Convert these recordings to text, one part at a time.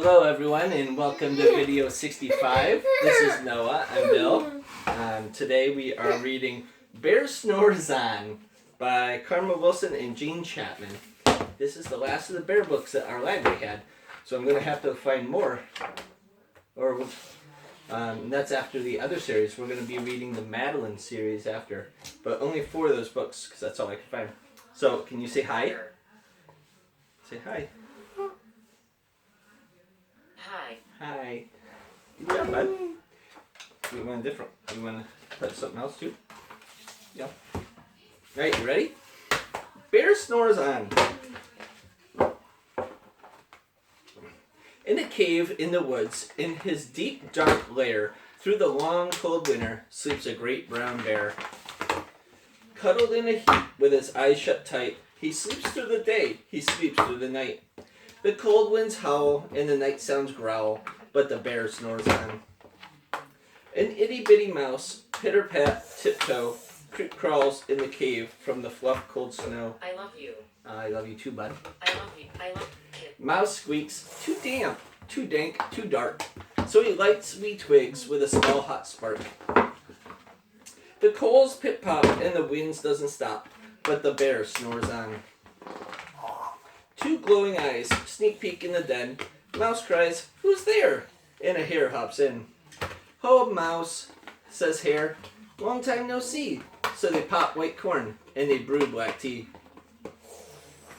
Hello everyone and welcome to video 65. This is Noah, I'm Bill. Today we are reading Bear Snores On by Karma Wilson and Gene Chapman. This is the last of the bear books that our library had, so I'm going to have to find more. That's after the other series. We're going to be reading the Madeline series after, but only 4 of those books because that's all I can find. So can you say hi? Say hi. Hi. Hi. Yeah, bud. We want different. You want to touch something else too? Yeah. Alright, you ready? Bear Snores On. In a cave in the woods, in his deep dark lair, through the long cold winter, sleeps a great brown bear. Cuddled in a heap with his eyes shut tight, he sleeps through the day, he sleeps through the night. The cold winds howl, and the night sounds growl, but the bear snores on. An itty-bitty mouse, pitter-pat, tiptoe, crawls in the cave from the fluff cold snow. I love you. I love you too, bud. I love you. I love you. Mouse squeaks, too damp, too dank, too dark, so he lights wee twigs with a small hot spark. The coals pit-pop, and the winds doesn't stop, but the bear snores on. 2 glowing eyes sneak peek in the den. Mouse cries, "Who's there?" And a hare hops in. "Ho, Mouse," says Hare. "Long time no see." So they pop white corn and they brew black tea.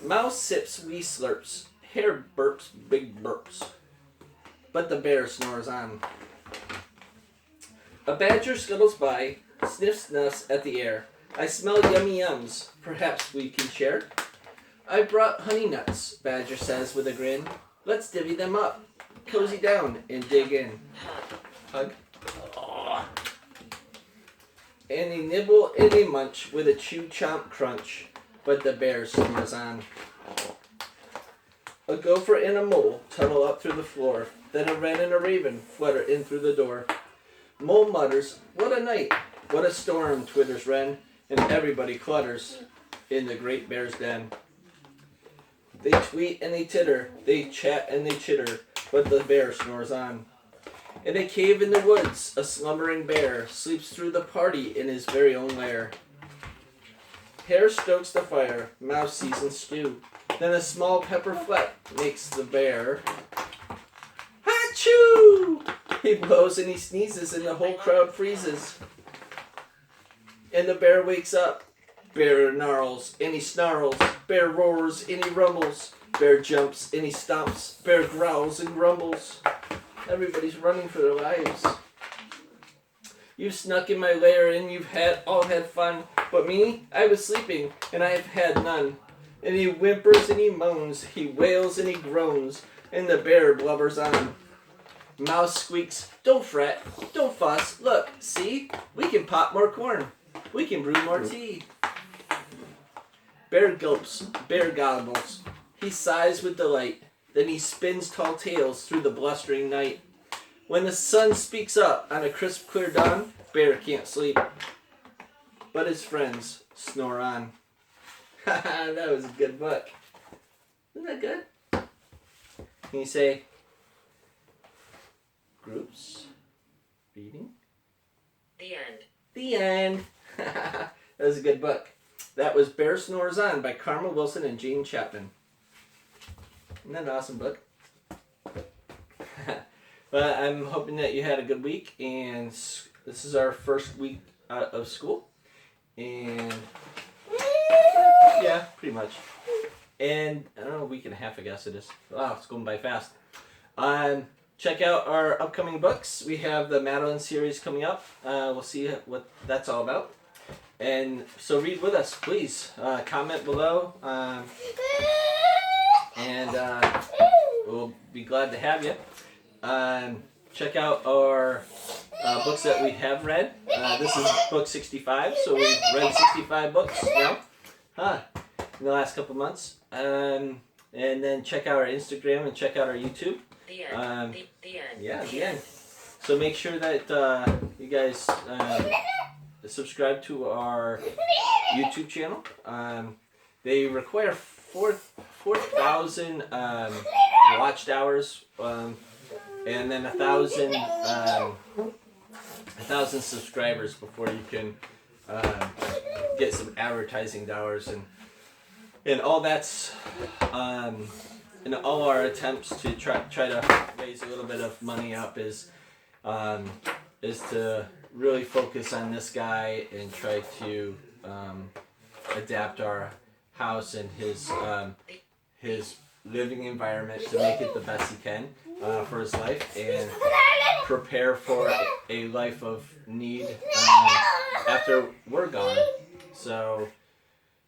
Mouse sips wee slurps. Hare burps big burps. But the bear snores on. A badger scuttles by, sniffs at the air. "I smell yummy yums. Perhaps we can share." "I brought honey nuts," Badger says with a grin. "Let's divvy them up, cozy down, and dig in." Hug. Aww. And they nibble and they munch with a chew-chomp crunch, but the bear snores on. A gopher and a mole tunnel up through the floor, then a wren and a raven flutter in through the door. Mole mutters, "What a night, what a storm," twitters wren, and everybody clutters in the great bear's den. They tweet and they titter, they chat and they chitter, but the bear snores on. In a cave in the woods, a slumbering bear sleeps through the party in his very own lair. Hare stokes the fire, Mouse seasons stew, then a small pepper flat makes the bear Achoo! He blows and he sneezes and the whole crowd freezes. And the bear wakes up. Bear gnarls and he snarls, bear roars and he rumbles, bear jumps and he stomps, bear growls and grumbles. Everybody's running for their lives. You've snuck in my lair and you've all had fun, but me, I was sleeping and I've had none. And he whimpers and he moans, he wails and he groans, and the bear blubbers on. Mouse squeaks, "Don't fret, don't fuss, look, see, we can pop more corn, we can brew more tea." Bear gulps, bear gobbles, he sighs with delight, then he spins tall tales through the blustering night. When the sun speaks up on a crisp clear dawn, bear can't sleep, but his friends snore on. Haha, that was a good book. Isn't that good? Can you say groups, reading? The end. The end. That was a good book. That was Bear Snores On by Karma Wilson and Gene Chapman. Isn't that an awesome book? Well, I'm hoping that you had a good week, and this is our first week out of school. And yeah, pretty much. And I don't know, a week and a half I guess it is. Wow, it's going by fast. Check out our upcoming books. We have the Madeline series coming up. We'll see what that's all about. And so read with us, please. Comment below. And we'll be glad to have you. Check out our books that we have read. This is book 65, so we've read 65 books now in the last couple months. And then check out our Instagram and check out our YouTube. The end. The end. Yeah, the end. So make sure that you guys subscribe to our YouTube channel. They require 4,000 watched hours, and then 1,000 subscribers before you can get some advertising dollars, and all that's in all our attempts to try to raise a little bit of money up is to really focus on this guy and try to adapt our house and his living environment to make it the best he can for his life and prepare for a life of need after we're gone. So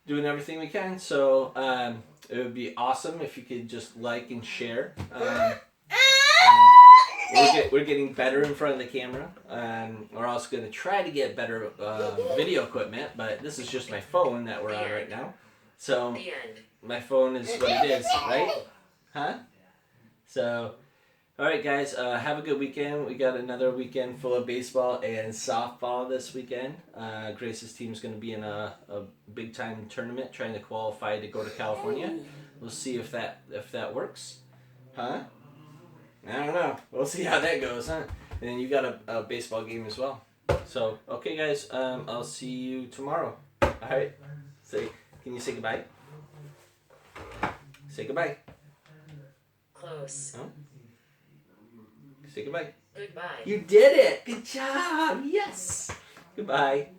doing everything we can. So it would be awesome if you could just like and share. We're getting better in front of the camera. We're also going to try to get better video equipment, but this is just my phone that we're on right now. So my phone is what it is, right? Huh? So, all right, guys, have a good weekend. We got another weekend full of baseball and softball this weekend. Grace's team's going to be in a big-time tournament trying to qualify to go to California. We'll see if that works. Huh? I don't know. We'll see how that goes, huh? And then you got a baseball game as well. So, okay, guys, I'll see you tomorrow. All right? Can you say goodbye? Say goodbye. Close. Huh? Say goodbye. Goodbye. You did it! Good job! Yes! Goodbye.